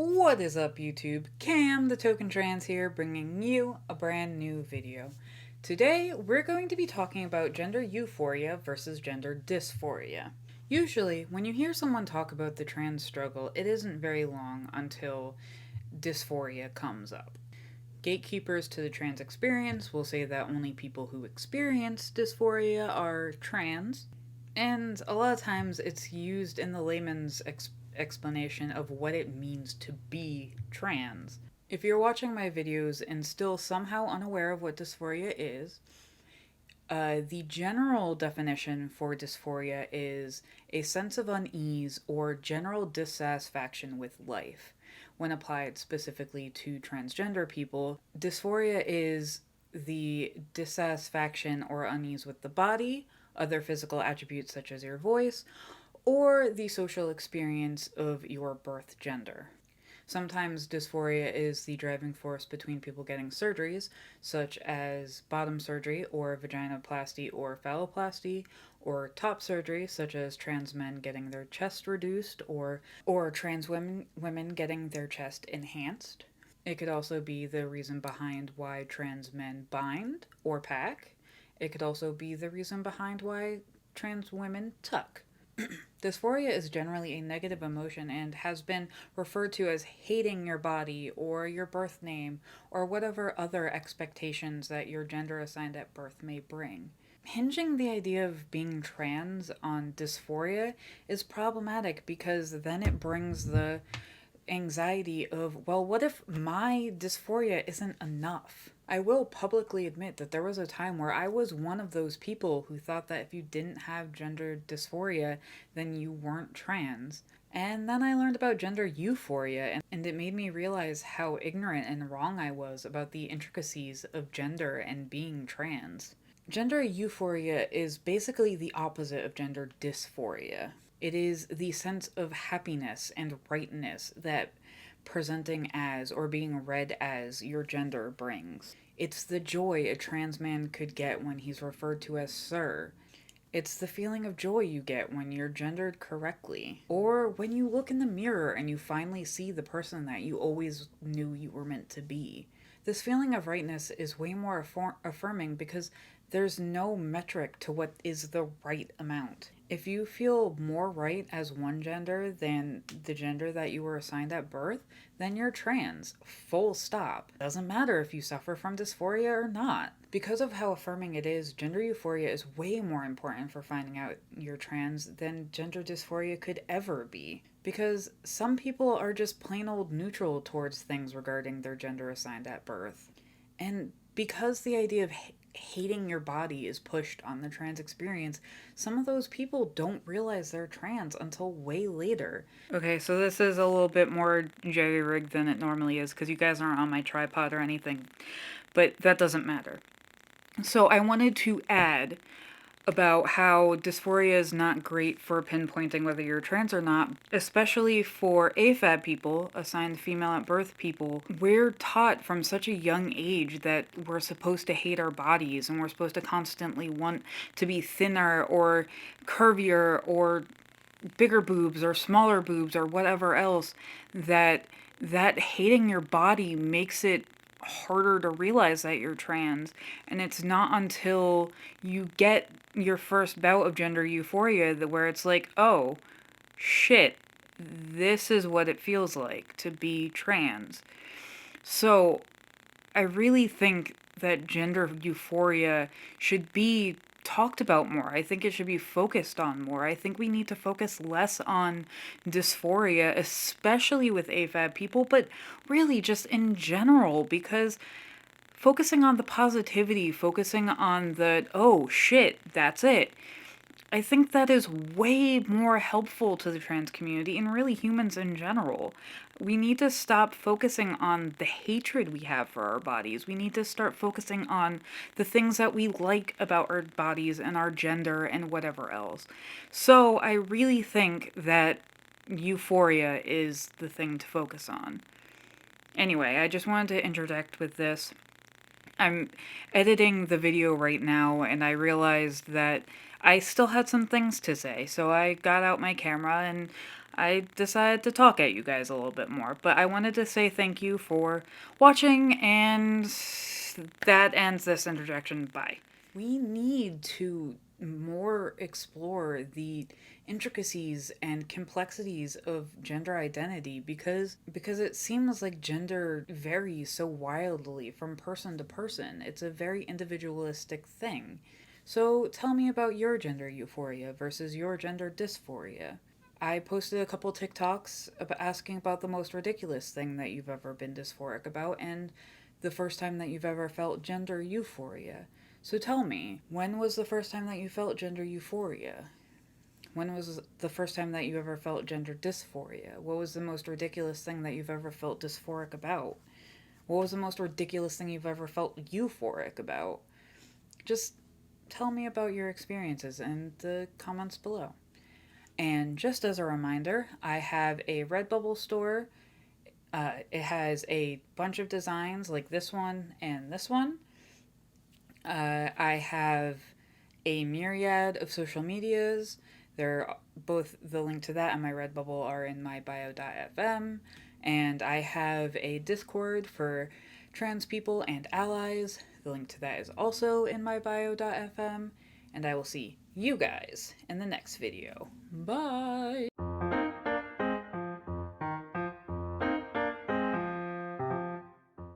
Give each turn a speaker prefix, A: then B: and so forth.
A: What is up, YouTube? Cam, the Token Trans here, bringing you a brand new video. Today, we're going to be talking about gender euphoria versus gender dysphoria. Usually, when you hear someone talk about the trans struggle, it isn't very long until dysphoria comes up. Gatekeepers to the trans experience will say that only people who experience dysphoria are trans, and a lot of times it's used in the layman's explanation of what it means to be trans. If you're watching my videos and still somehow unaware of what dysphoria is, the general definition for dysphoria is a sense of unease or general dissatisfaction with life. When applied specifically to transgender people, dysphoria is the dissatisfaction or unease with the body, other physical attributes such as your voice, or the social experience of your birth gender. Sometimes dysphoria is the driving force between people getting surgeries, such as bottom surgery or vaginoplasty or phalloplasty, or top surgery, such as trans men getting their chest reduced or trans women getting their chest enhanced. It could also be the reason behind why trans men bind or pack. It could also be the reason behind why trans women tuck. Dysphoria is generally a negative emotion and has been referred to as hating your body or your birth name or whatever other expectations that your gender assigned at birth may bring. Hinging the idea of being trans on dysphoria is problematic because then it brings the anxiety of, well, what if my dysphoria isn't enough? I will publicly admit that there was a time where I was one of those people who thought that if you didn't have gender dysphoria, then you weren't trans. And then I learned about gender euphoria, and it made me realize how ignorant and wrong I was about the intricacies of gender and being trans. Gender euphoria is basically the opposite of gender dysphoria. It is the sense of happiness and rightness that presenting as or being read as your gender brings. It's the joy a trans man could get when he's referred to as sir. It's the feeling of joy you get when you're gendered correctly. Or when you look in the mirror and you finally see the person that you always knew you were meant to be. This feeling of rightness is way more affirming because there's no metric to what is the right amount. If you feel more right as one gender than the gender that you were assigned at birth, then you're trans. Full stop. Doesn't matter if you suffer from dysphoria or not. Because of how affirming it is, gender euphoria is way more important for finding out you're trans than gender dysphoria could ever be. Because some people are just plain old neutral towards things regarding their gender assigned at birth. And because the idea of hating your body is pushed on the trans experience, some of those people don't realize they're trans until way later. Okay, so this is a little bit more jerry-rigged than it normally is because you guys aren't on my tripod or anything, but that doesn't matter. So I wanted to add about how dysphoria is not great for pinpointing whether you're trans or not, especially for AFAB people, assigned female at birth people. We're taught from such a young age that we're supposed to hate our bodies and we're supposed to constantly want to be thinner or curvier or bigger boobs or smaller boobs or whatever else, that hating your body makes it harder to realize that you're trans. And it's not until you get your first bout of gender euphoria that where it's like, oh shit, this is what it feels like to be trans. So I really think that gender euphoria should be talked about more. I think it should be focused on more. I think we need to focus less on dysphoria, especially with AFAB people, but really just in general, because focusing on the positivity, focusing on the, oh shit, that's it, I think that is way more helpful to the trans community and really humans in general. We need to stop focusing on the hatred we have for our bodies. We need to start focusing on the things that we like about our bodies and our gender and whatever else. So I really think that euphoria is the thing to focus on. Anyway, I just wanted to interject with this. I'm editing the video right now, and I realized that I still had some things to say, so I got out my camera and I decided to talk at you guys a little bit more. But I wanted to say thank you for watching, and that ends this interjection. Bye. We need to more explore the intricacies and complexities of gender identity because it seems like gender varies so wildly from person to person. It's a very individualistic thing. So tell me about your gender euphoria versus your gender dysphoria. I posted a couple TikToks asking about the most ridiculous thing that you've ever been dysphoric about and the first time that you've ever felt gender euphoria. So tell me, when was the first time that you felt gender euphoria? When was the first time that you ever felt gender dysphoria? What was the most ridiculous thing that you've ever felt dysphoric about? What was the most ridiculous thing you've ever felt euphoric about? Just tell me about your experiences in the comments below. And just as a reminder, I have a Redbubble store. It has a bunch of designs like this one and this one. I have a myriad of social medias. They're both the link to that and my Redbubble are in my bio.fm. And I have a Discord for trans people and allies. The link to that is also in my bio.fm. And I will see you guys in the next video. Bye!